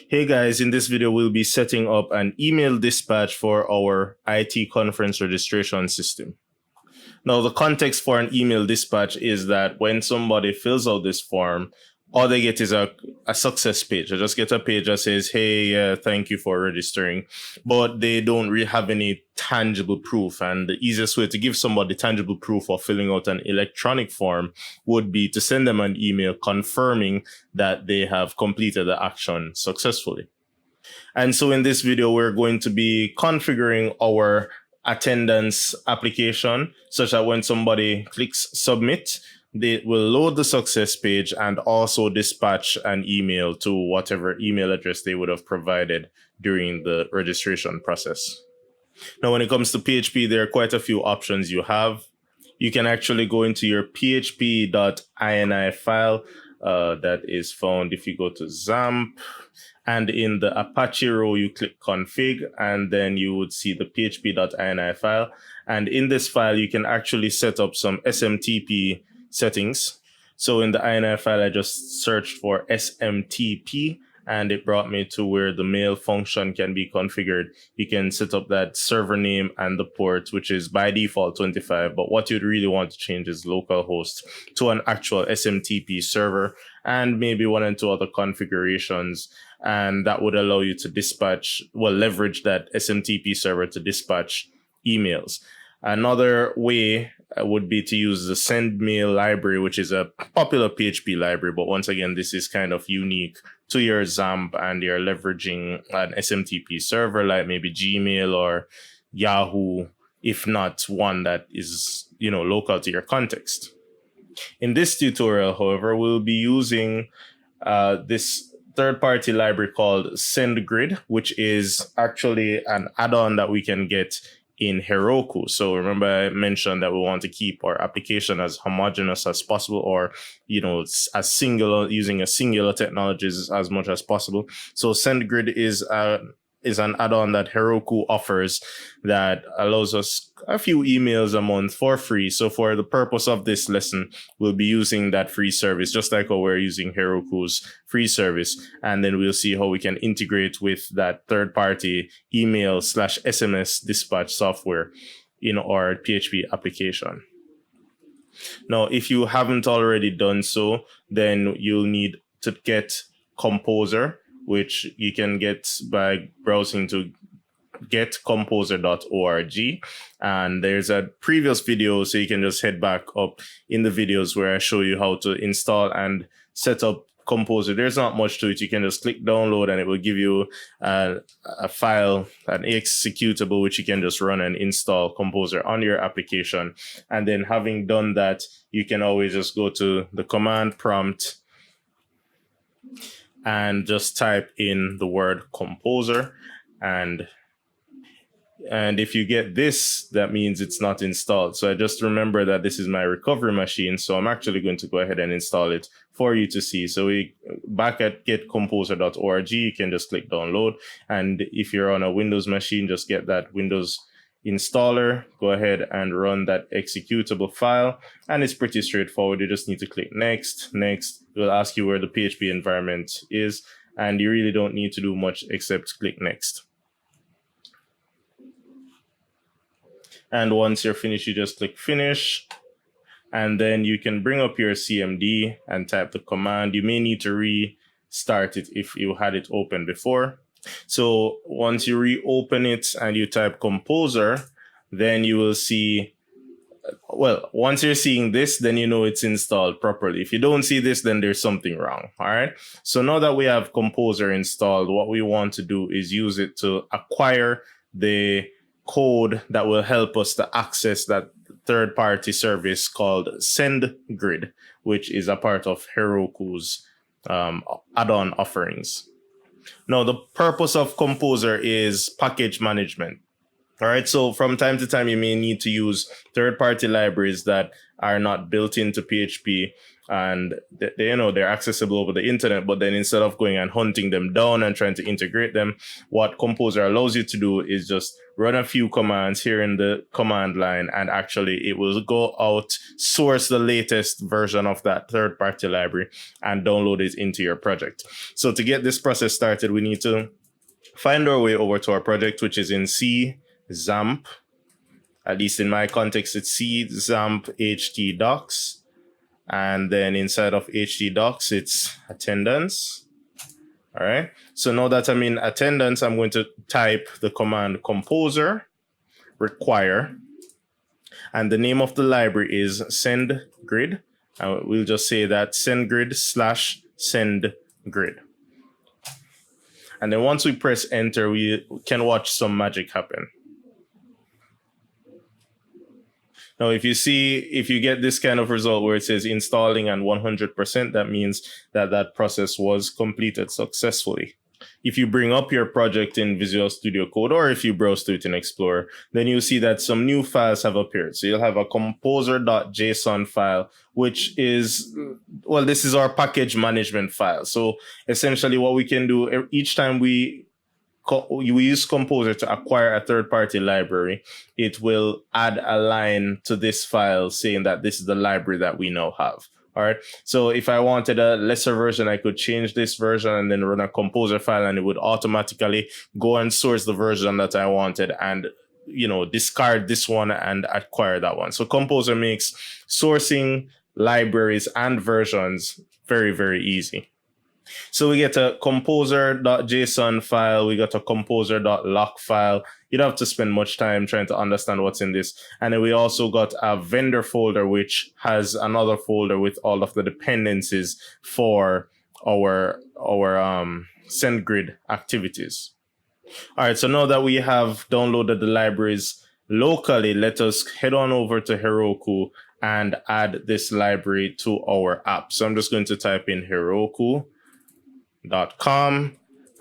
Hey guys, in this video, we'll be setting up an email dispatch for our IT conference registration system. Now, the context for an email dispatch is that when somebody fills out this form, all they get is a success page. They just get a page that says, hey, thank you for registering, but they don't really have any tangible proof. And the easiest way to give somebody tangible proof of filling out an electronic form would be to send them an email confirming that they have completed the action successfully. And so in this video, we're going to be configuring our attendance application such that when somebody clicks submit, they will load the success page and also dispatch an email to whatever email address they would have provided during the registration process. Now, when it comes to PHP, there are quite a few options you have. You can actually go into your php.ini file that is found if you go to XAMPP. And in the Apache row, you click config, and then you would see the php.ini file. And in this file, you can actually set up some SMTP settings. So in the ini file, I just searched for SMTP, and it brought me to where the mail function can be configured. You can set up that server name and the port, which is by default 25. But what you'd really want to change is localhost to an actual SMTP server, and maybe one and two other configurations. And that would allow you to leverage that SMTP server to dispatch emails. Another way would be to use the SendMail library, which is a popular PHP library. But once again, this is kind of unique to your XAMPP, and you're leveraging an SMTP server like maybe Gmail or Yahoo, if not one that is, local to your context. In this tutorial, however, we'll be using this third-party library called SendGrid, which is actually an add-on that we can get in Heroku. So remember, I mentioned that we want to keep our application as homogeneous as possible, or as singular, using a singular technologies as much as possible. So SendGrid is an add-on that Heroku offers that allows us a few emails a month for free. So for the purpose of this lesson, we'll be using that free service, just like how we're using Heroku's free service. And then we'll see how we can integrate with that third-party email/SMS dispatch software in our PHP application. Now, if you haven't already done so, then you'll need to get Composer, which you can get by browsing to getcomposer.org. And there's a previous video, so you can just head back up in the videos where I show you how to install and set up Composer. There's not much to it. You can just click download, and it will give you a file, an executable, which you can just run and install Composer on your application. And then having done that, you can always just go to the command prompt and just type in the word Composer. And if you get this, that means it's not installed. So I just remember that this is my recovery machine. So I'm actually going to go ahead and install it for you to see. So back at getcomposer.org, you can just click download. And if you're on a Windows machine, just get that Windows installer, go ahead and run that executable file, and it's pretty straightforward. You just need to click next. It will ask you where the PHP environment is, and you really don't need to do much except click next. And once you're finished, you just click finish, and then you can bring up your CMD and type the command. You may need to restart it if you had it open before. So once you reopen it and you type Composer, then you will see, once you're seeing this, then you know it's installed properly. If you don't see this, then there's something wrong. All right. So now that we have Composer installed, what we want to do is use it to acquire the code that will help us to access that third-party service called SendGrid, which is a part of Heroku's add-on offerings. Now, the purpose of Composer is package management. All right, so from time to time, you may need to use third-party libraries that are not built into PHP, and they're accessible over the internet. But then instead of going and hunting them down and trying to integrate them, what Composer allows you to do is just run a few commands here in the command line, and actually it will go out, source the latest version of that third-party library, and download it into your project. So to get this process started, we need to find our way over to our project, which is in C XAMPP. At least in my context, it's C XAMPP htdocs. And then inside of htdocs, it's attendance. All right. So now that I'm in attendance, I'm going to type the command composer require. And the name of the library is SendGrid. And we'll just say that SendGrid / SendGrid. And then once we press enter, we can watch some magic happen. Now, if you get this kind of result where it says installing and 100%, that means that that process was completed successfully. If you bring up your project in Visual Studio Code, or if you browse to it in Explorer, then you'll see that some new files have appeared. So you'll have a composer.json file, which is, well, this is our package management file. So essentially what we can do each time we use Composer to acquire a third-party library, it will add a line to this file saying that this is the library that we now have. All right. So if I wanted a lesser version, I could change this version and then run a Composer file, and it would automatically go and source the version that I wanted and, discard this one and acquire that one. So Composer makes sourcing libraries and versions very, very easy. So we get a composer.json file, we got a composer.lock file. You don't have to spend much time trying to understand what's in this. And then we also got a vendor folder, which has another folder with all of the dependencies for our SendGrid activities. All right, so now that we have downloaded the libraries locally, let us head on over to Heroku and add this library to our app. So I'm just going to type in Heroku.com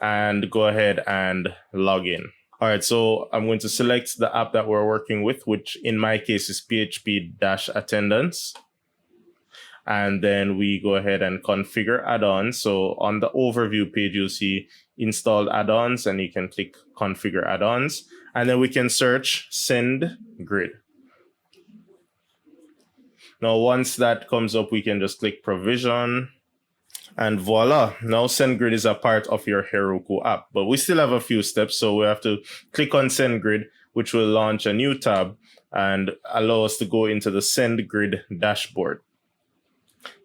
and go ahead and log in. All right, so I'm going to select the app that we're working with, which in my case is PHP-attendance. And then we go ahead and configure add-ons. So on the overview page, you'll see installed add-ons, and you can click configure add-ons. And then we can search SendGrid. Now, once that comes up, we can just click provision. And voila, now SendGrid is a part of your Heroku app. But we still have a few steps, so we have to click on SendGrid, which will launch a new tab and allow us to go into the SendGrid dashboard.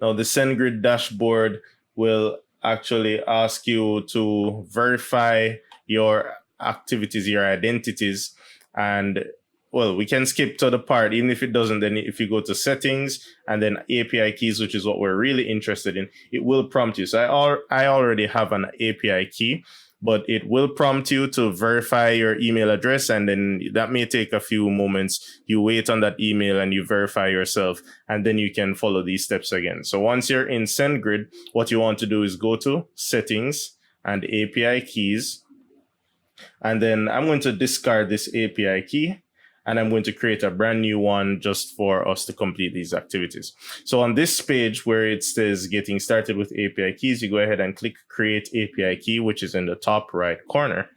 Now, the SendGrid dashboard will actually ask you to verify your activities, your identities, and well, we can skip to the part, even if it doesn't, then if you go to settings and then API keys, which is what we're really interested in, it will prompt you. So I already have an API key, but it will prompt you to verify your email address. And then that may take a few moments. You wait on that email and you verify yourself, and then you can follow these steps again. So once you're in SendGrid, what you want to do is go to settings and API keys. And then I'm going to discard this API key, and I'm going to create a brand new one just for us to complete these activities. So on this page where it says getting started with API keys, you go ahead and click create API key, which is in the top right corner.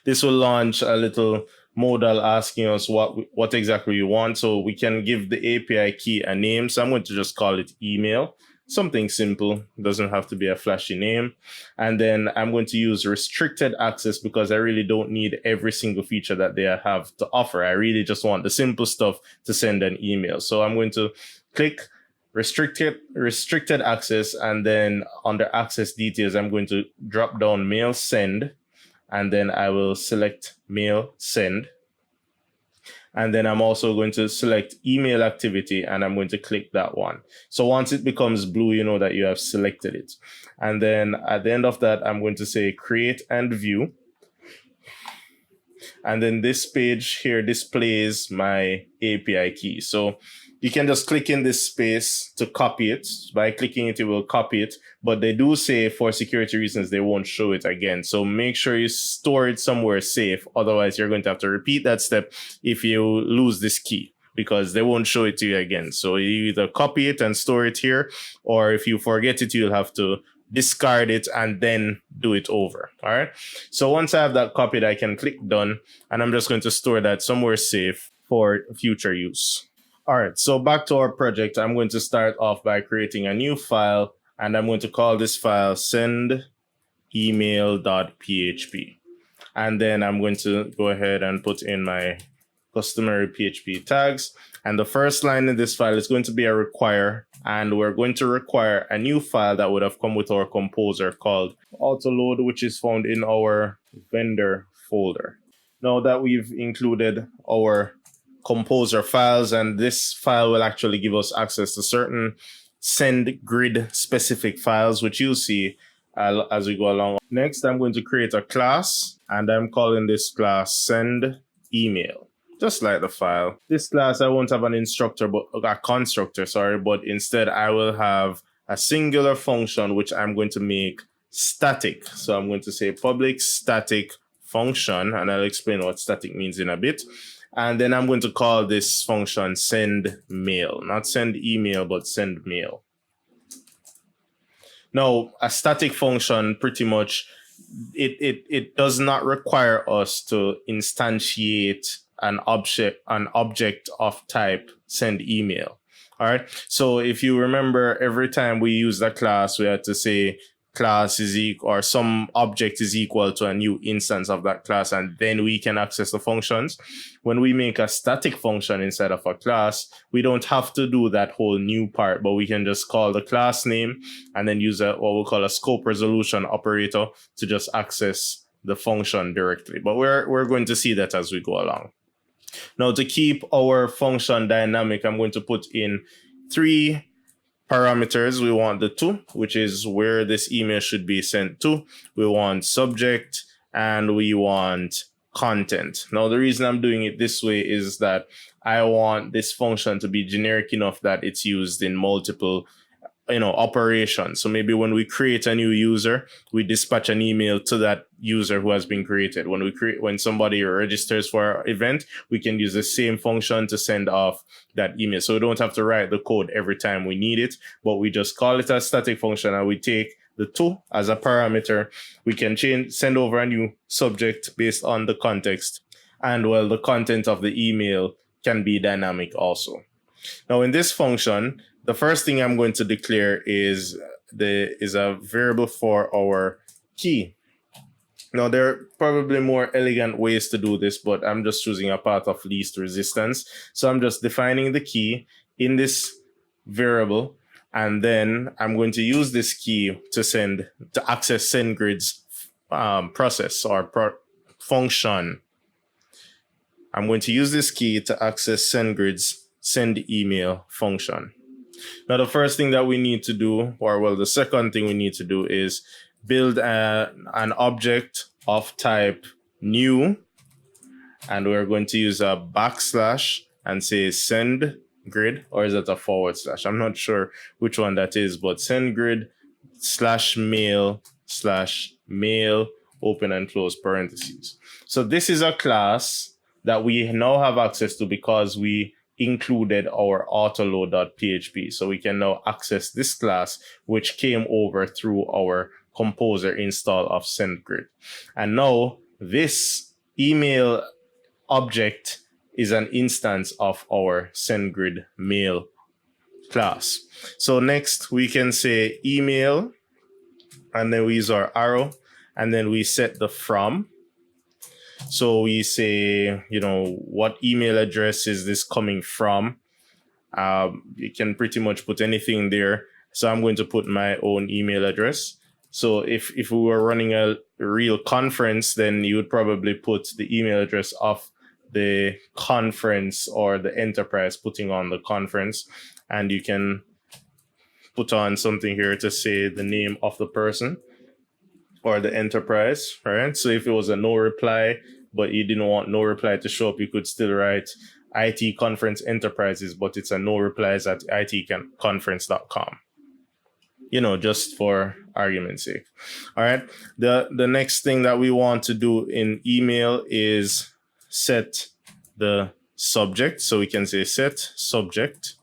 This will launch a little modal asking us what exactly we want. So we can give the API key a name. So I'm going to just call it email. Something simple, doesn't have to be a flashy name. And then I'm going to use restricted access because I really don't need every single feature that they have to offer. I really just want the simple stuff to send an email. So I'm going to click restricted access, and then under access details, I'm going to drop down mail send, and then I will select mail send. And then I'm also going to select email activity, and I'm going to click that one. So once it becomes blue, you know that you have selected it. And then at the end of that, I'm going to say create and view. And then this page here displays my API key. So you can just click in this space to copy it. By clicking it, it will copy it. But they do say for security reasons, they won't show it again. So make sure you store it somewhere safe. Otherwise, you're going to have to repeat that step if you lose this key, because they won't show it to you again. So you either copy it and store it here, or if you forget it, you'll have to discard it and then do it over. All right. So once I have that copied, I can click done, and I'm just going to store that somewhere safe for future use. All right, so back to our project. I'm going to start off by creating a new file, and I'm going to call this file sendemail.php. And then I'm going to go ahead and put in my customary PHP tags. And the first line in this file is going to be a require, and we're going to require a new file that would have come with our composer called autoload, which is found in our vendor folder. Now that we've included our composer files, and this file will actually give us access to certain SendGrid specific files, which you'll see as we go along. Next, I'm going to create a class, and I'm calling this class SendEmail, just like the file. This class, I won't have an instructor, but a constructor, but instead I will have a singular function, which I'm going to make static. So I'm going to say public static function, and I'll explain what static means in a bit. And then I'm going to call this function sendMail, not send email, but sendMail. Now, a static function pretty much, it does not require us to instantiate an object of type sendEmail. All right. So if you remember, every time we use the class, we had to say class is equal, or some object is equal to a new instance of that class, and then we can access the functions. When we make a static function inside of a class, we don't have to do that whole new part, but we can just call the class name and then use what we call a scope resolution operator to just access the function directly. But we're going to see that as we go along. Now, to keep our function dynamic, I'm going to put in 3 parameters. We want the to, which is where this email should be sent to. We want subject, and we want content. Now, the reason I'm doing it this way is that I want this function to be generic enough that it's used in multiple operations. So maybe when we create a new user, we dispatch an email to that user who has been created. When somebody registers for our event, we can use the same function to send off that email. So we don't have to write the code every time we need it, but we just call it a static function, and we take the to as a parameter. We can send over a new subject based on the context, and the content of the email can be dynamic also. Now, in this function, the first thing I'm going to declare is a variable for our key. Now, there are probably more elegant ways to do this, but I'm just choosing a path of least resistance. So I'm just defining the key in this variable, and then I'm going to use this key to access SendGrid's process or function. I'm going to use this key to access SendGrid's sendEmail function. Now, the first thing that we need to do, the second thing we need to do, is build an object of type new, and we're going to use a backslash and say SendGrid, or is it a /? I'm not sure which one that is, but SendGrid /mail/mail open and close parentheses. So this is a class that we now have access to because we included our autoload.php. So we can now access this class, which came over through our composer install of SendGrid. And now this email object is an instance of our SendGrid mail class. So next we can say email, and then we use our arrow, and then we set the from. So we say, what email address is this coming from? You can pretty much put anything there. So I'm going to put my own email address. So if we were running a real conference, then you would probably put the email address of the conference or the enterprise putting on the conference. And you can put on something here to say the name of the person or the enterprise, right? So if it was a no reply, but you didn't want no reply to show up, you could still write IT Conference Enterprises, but it's a no replies at itconference.com. Just for argument's sake. All right. The next thing that we want to do in email is set the subject. So we can say set subject.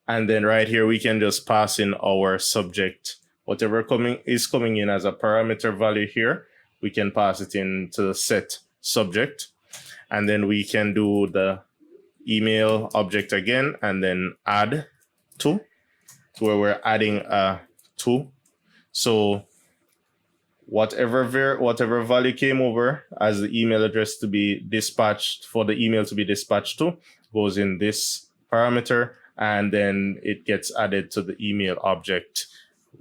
And then right here, we can just pass in our subject. Whatever is coming in as a parameter value here, we can pass it into the set subject. And then we can do the email object again, and then add to where we're adding a to. So whatever value came over as the email address to be dispatched, for the email to be dispatched to, goes in this parameter, and then it gets added to the email object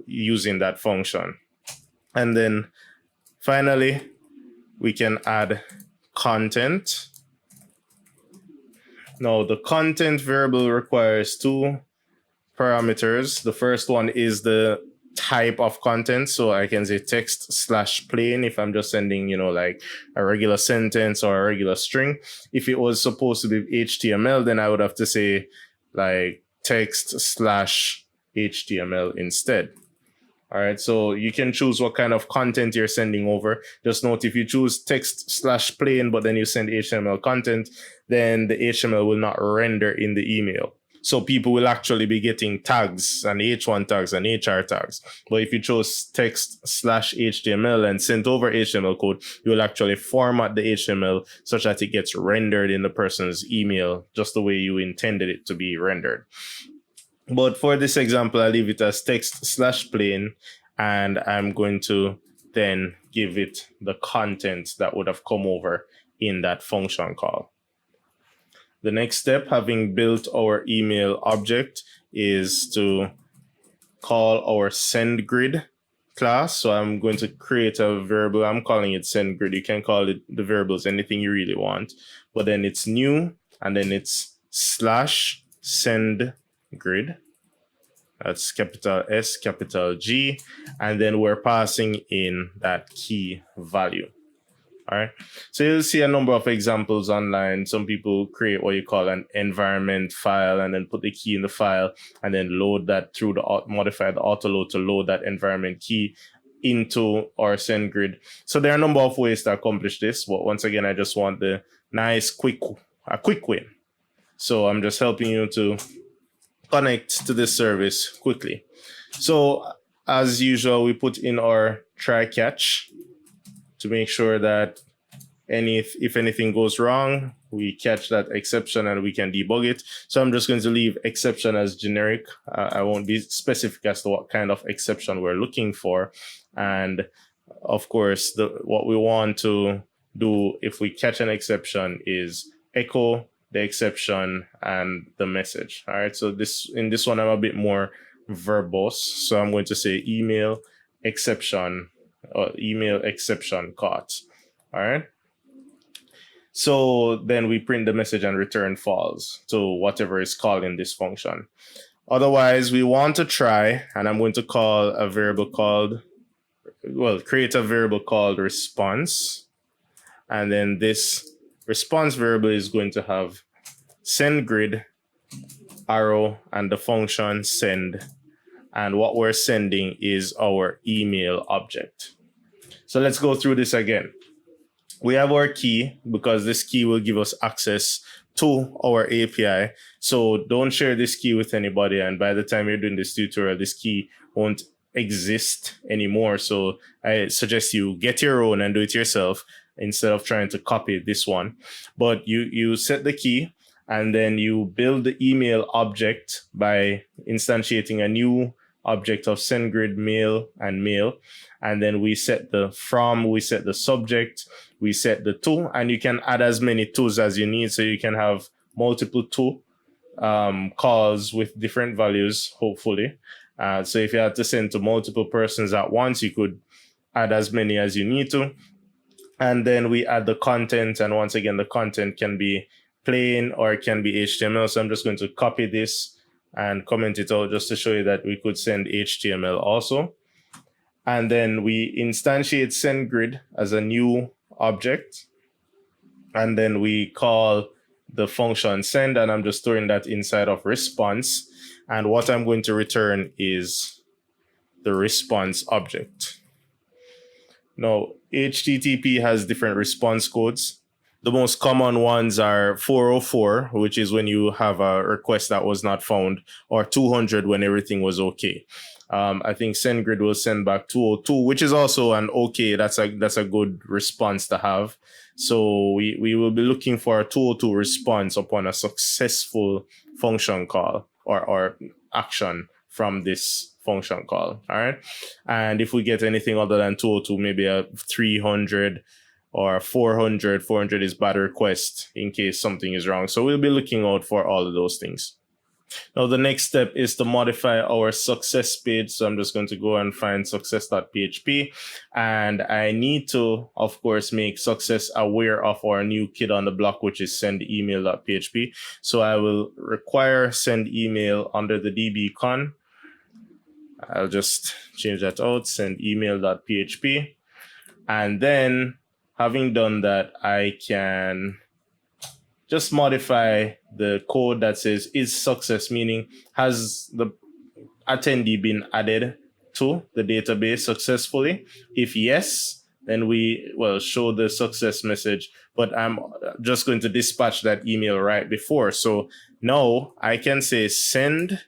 using that function. And then finally, we can add content. Now, the content variable requires two parameters. The first one is the type of content. So I can say text/plain if I'm just sending, like a regular sentence or a regular string. If it was supposed to be HTML, then I would have to say like text/HTML instead. All right, so you can choose what kind of content you're sending over. Just note, if you choose text/plain, but then you send HTML content, then the HTML will not render in the email. So people will actually be getting tags and H1 tags and HR tags. But if you chose text/HTML and sent over HTML code, you will actually format the HTML such that it gets rendered in the person's email just the way you intended it to be rendered. But for this example, I'll leave it as text/plain, and I'm going to then give it the content that would have come over in that function call. The next step, having built our email object, is to call our SendGrid class. So I'm going to create a variable. I'm calling it SendGrid. You can call it the variables anything you really want. But then it's new, and then it's /SendGrid. That's capital S, capital G. And then we're passing in that key value. All right. So you'll see a number of examples online. Some people create what you call an environment file and then put the key in the file and then load that through modify the auto load to load that environment key into our SendGrid. So there are a number of ways to accomplish this. But once again, I just want the nice quick win. So I'm just helping you to connect to this service quickly. So as usual, we put in our try catch to make sure that if anything goes wrong, we catch that exception and we can debug it. So I'm just going to leave exception as generic. I won't be specific as to what kind of exception we're looking for. And of course, what we want to do if we catch an exception is echo the exception and the message. All right. So in this one, I'm a bit more verbose. So I'm going to say email exception caught. All right. So then we print the message and return false to whatever is called in this function. Otherwise, we want to try, and I'm going to call a variable create a variable called response. And then this response variable is going to have SendGrid, arrow, and the function send. And what we're sending is our email object. So let's go through this again. We have our key because this key will give us access to our API. So don't share this key with anybody. And by the time you're doing this tutorial, this key won't exist anymore. So I suggest you get your own and do it yourself instead of trying to copy this one. But you set the key and then you build the email object by instantiating a new object of SendGrid mail and mail. And then we set the from, we set the subject, we set the to, and you can add as many tos as you need. So you can have multiple to calls with different values, hopefully. So if you had to send to multiple persons at once, you could add as many as you need to. And then we add the content. And once again, the content can be plain or it can be HTML. So I'm just going to copy this and comment it out just to show you that we could send HTML also. And then we instantiate SendGrid as a new object. And then we call the function send, and I'm just storing that inside of response. And what I'm going to return is the response object. Now, HTTP has different response codes. The most common ones are 404, which is when you have a request that was not found, or 200 when everything was okay. I think SendGrid will send back 202, which is also an okay. That's a good response to have. So we will be looking for a 202 response upon a successful function call or action from this function call. All right. And if we get anything other than 202, maybe a 300 or 400, 400 is bad request in case something is wrong. So we'll be looking out for all of those things. Now, the next step is to modify our success page. So I'm just going to go and find success.php. And I need to, of course, make success aware of our new kid on the block, which is sendemail.php. So I will require send email under the dbcon. I'll just change that out, send email.php. And then having done that, I can just modify the code that says is success, meaning has the attendee been added to the database successfully? If yes, then we will show the success message, but I'm just going to dispatch that email right before. So now I can say send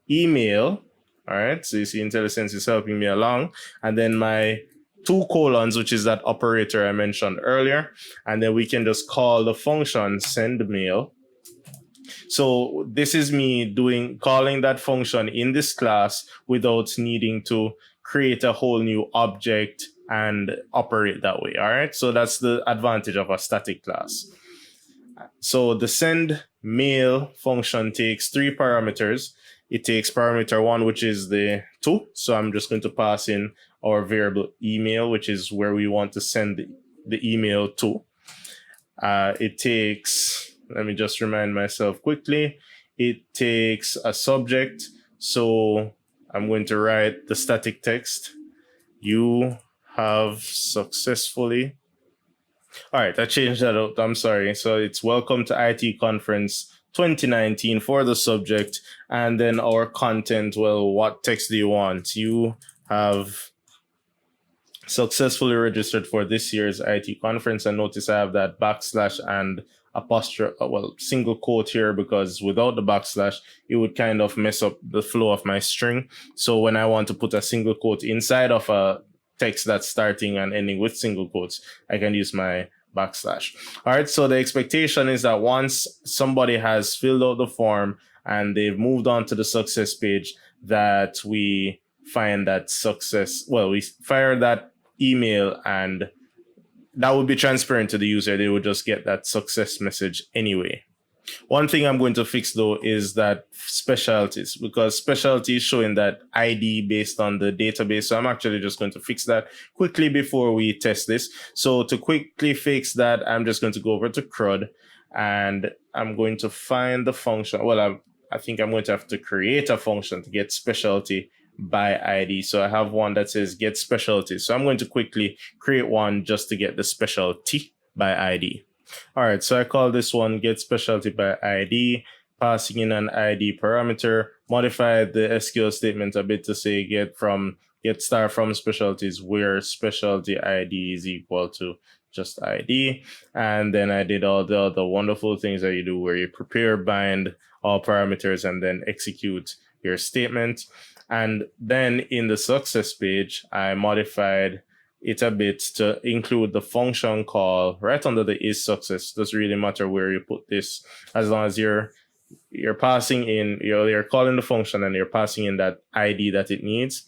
email. All right, so you see IntelliSense is helping me along. And then my 2 colons, which is that operator I mentioned earlier. And then we can just call the function send mail. So this is me calling that function in this class without needing to create a whole new object and operate that way. All right, so that's the advantage of a static class. So the send mail function takes 3 parameters. It takes parameter 1, which is the 2. So I'm just going to pass in our variable email, which is where we want to send the email to. It takes, let me just remind myself quickly, it takes a subject. So I'm going to write the static text. You have successfully. All right, I changed that out. I'm sorry. So it's welcome to IT Conference 2019 for the subject. And then our content, well, what text do you want? You have successfully registered for this year's IT conference. And notice I have that backslash and apostrophe, single quote here, because without the backslash, it would kind of mess up the flow of my string. So when I want to put a single quote inside of a text that's starting and ending with single quotes, I can use my backslash. All right, so the expectation is that once somebody has filled out the form and they've moved on to the success page, that we find that success, we fire that email, and that would be transparent to the user. They would just get that success message anyway. One thing I'm going to fix though is that specialties, because specialty is showing that ID based on the database. So I'm actually just going to fix that quickly before we test this. So to quickly fix that, I'm just going to go over to CRUD and I'm going to find the function. Well, I think I'm going to have to create a function to get specialty by ID. So I have one that says get specialty. So I'm going to quickly create one just to get the specialty by ID. All right, so I call this one get specialty by ID, passing in an ID parameter, modify the SQL statement a bit to say get star from specialties where specialty ID is equal to just ID. And then I did all the other wonderful things that you do where you prepare, bind all parameters, and then execute your statement. And then in the success page, I modified it a bit to include the function call right under the is success. Doesn't really matter where you put this, as long as you're passing in, you're calling the function and you're passing in that ID that it needs.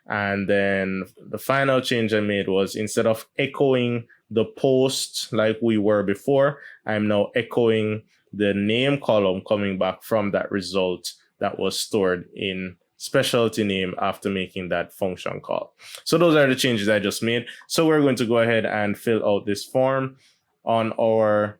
And then the final change I made was, instead of echoing the post like we were before, I'm now echoing the name column coming back from that result that was stored in specialty name after making that function call. So those are the changes I just made. So we're going to go ahead and fill out this form on our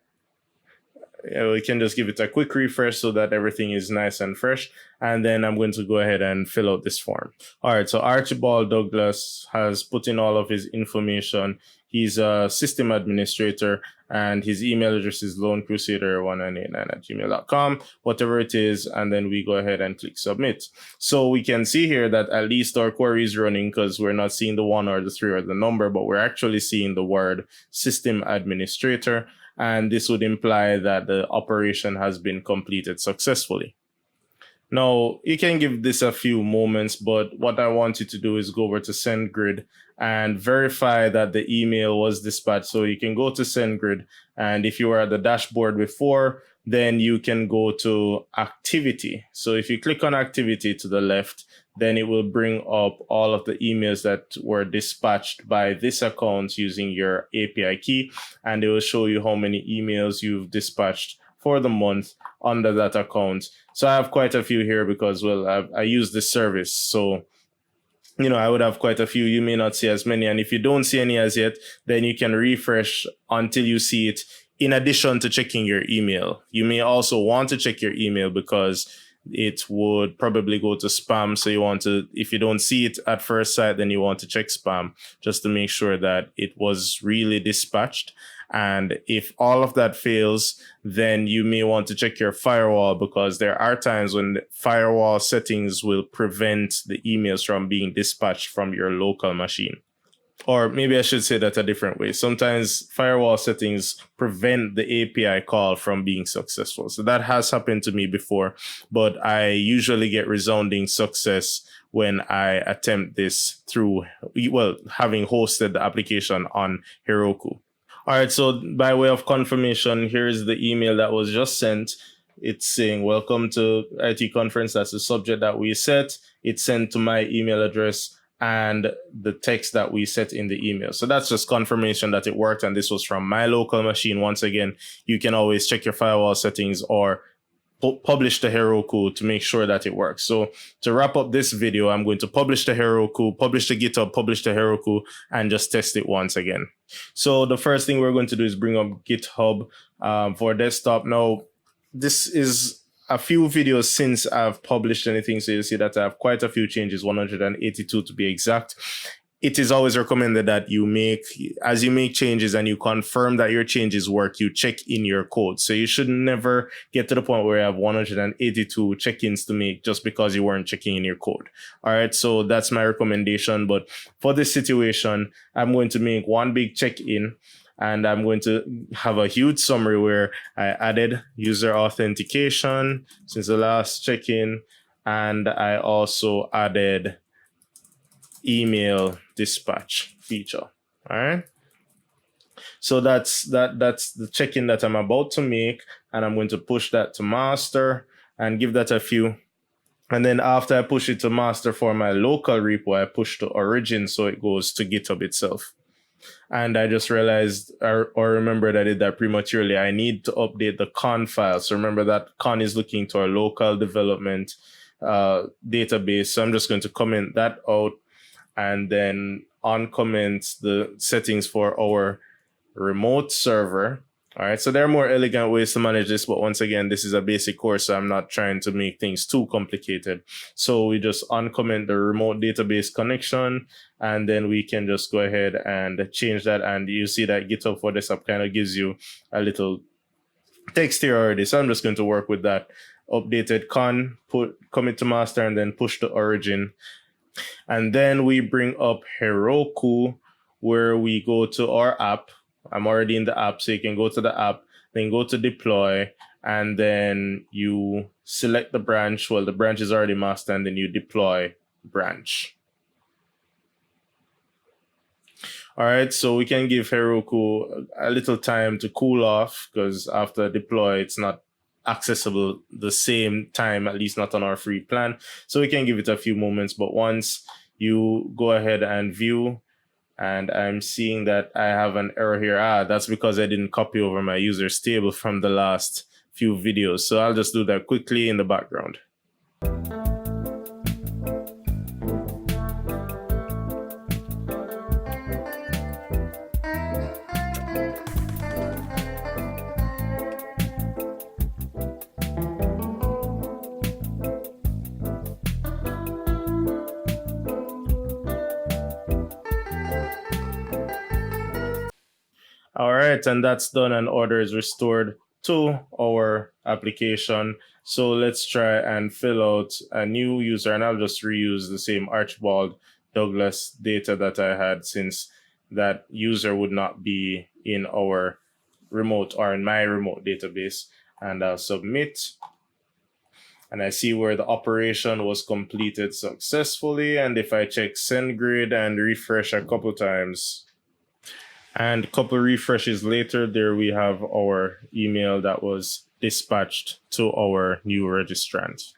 we can just give it a quick refresh so that everything is nice and fresh. And then I'm going to go ahead and fill out this form. All right, so Archibald Douglas has put in all of his information. He's a system administrator, and his email address is lonecrusader1989@gmail.com, whatever it is. And then we go ahead and click submit. So we can see here that at least our query is running, because we're not seeing the 1 or the 3 or the number, but we're actually seeing the word system administrator. And this would imply that the operation has been completed successfully. Now, you can give this a few moments, but what I want you to do is go over to SendGrid and verify that the email was dispatched. So you can go to SendGrid, and if you were at the dashboard before, then you can go to activity. So if you click on activity to the left, then it will bring up all of the emails that were dispatched by this account using your API key, and it will show you how many emails you've dispatched for the month under that account. So I have quite a few here because, well, I use this service. So, I would have quite a few. You may not see as many. And if you don't see any as yet, then you can refresh until you see it, in addition to checking your email. You may also want to check your email because it would probably go to spam. So you want to, if you don't see it at first sight, then you want to check spam just to make sure that it was really dispatched. And if all of that fails, then you may want to check your firewall, because there are times when the firewall settings will prevent the emails from being dispatched from your local machine. Or maybe I should say that a different way. Sometimes firewall settings prevent the API call from being successful. So that has happened to me before, but I usually get resounding success when I attempt this through, having hosted the application on Heroku. All right, so by way of confirmation, here's the email that was just sent. It's saying, welcome to IT conference. That's the subject that we set. It's sent to my email address and the text that we set in the email. So that's just confirmation that it worked, and this was from my local machine. Once again, you can always check your firewall settings or publish to Heroku to make sure that it works. So to wrap up this video, I'm going to publish to Heroku, publish to GitHub, publish to Heroku, and just test it once again. So the first thing we're going to do is bring up GitHub for desktop. Now, this is a few videos since I've published anything, so you see that I have quite a few changes, 182 to be exact. It is always recommended that as you make changes and you confirm that your changes work, you check in your code. So you should never get to the point where you have 182 check-ins to make just because you weren't checking in your code. All right, so that's my recommendation. But for this situation, I'm going to make one big check-in, and I'm going to have a huge summary where I added user authentication since the last check-in, and I also added email dispatch feature. All right. So that's the check-in that I'm about to make, and I'm going to push that to master and give that a few. And then after I push it to master for my local repo, I push to origin so it goes to GitHub itself. And I just realized or remembered I did that prematurely. I need to update the con file. So remember that con is looking to our local development database. So I'm just going to comment that out and then uncomment the settings for our remote server. All right, so there are more elegant ways to manage this, but once again, this is a basic course, so I'm not trying to make things too complicated. So we just uncomment the remote database connection, and then we can just go ahead and change that. And you see that GitHub for Desktop kind of gives you a little text here already. So I'm just going to work with that updated con, commit to master, and then push to origin. And then we bring up Heroku, where we go to our app. I'm already in the app, so you can go to the app, then go to deploy, and then you select the branch. Well, the branch is already master, and then you deploy branch. All right, so we can give Heroku a little time to cool off, because after deploy, it's not accessible the same time, at least not on our free plan. So we can give it a few moments, but once you go ahead and view, and I'm seeing that I have an error here. That's because I didn't copy over my users table from the last few videos. So I'll just do that quickly in the background. All right, and that's done, and order is restored to our application. So let's try and fill out a new user, and I'll just reuse the same Archibald Douglas data that I had, since that user would not be in our remote or in my remote database. And I'll submit. And I see where the operation was completed successfully. And if I check SendGrid and refresh a couple times, and a couple refreshes later, there we have our email that was dispatched to our new registrant.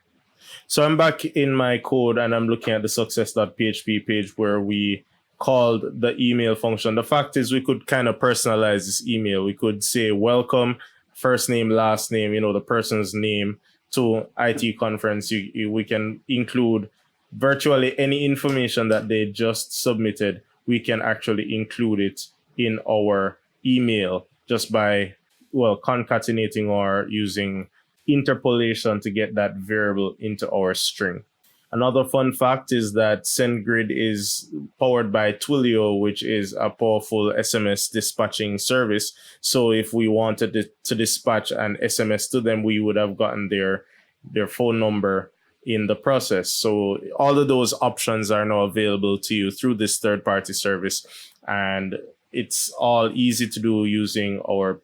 So I'm back in my code and I'm looking at the success.php page where we called the email function. The fact is, we could kind of personalize this email. We could say welcome, first name, last name, the person's name, to IT conference. We can include virtually any information that they just submitted. We can actually include it in our email just by, concatenating or using interpolation to get that variable into our string. Another fun fact is that SendGrid is powered by Twilio, which is a powerful SMS dispatching service. So if we wanted to dispatch an SMS to them, we would have gotten their phone number in the process. So all of those options are now available to you through this third-party service. And it's all easy to do using our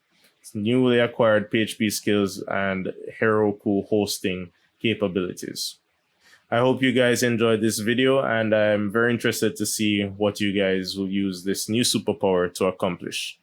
newly acquired PHP skills and Heroku hosting capabilities. I hope you guys enjoyed this video, and I'm very interested to see what you guys will use this new superpower to accomplish.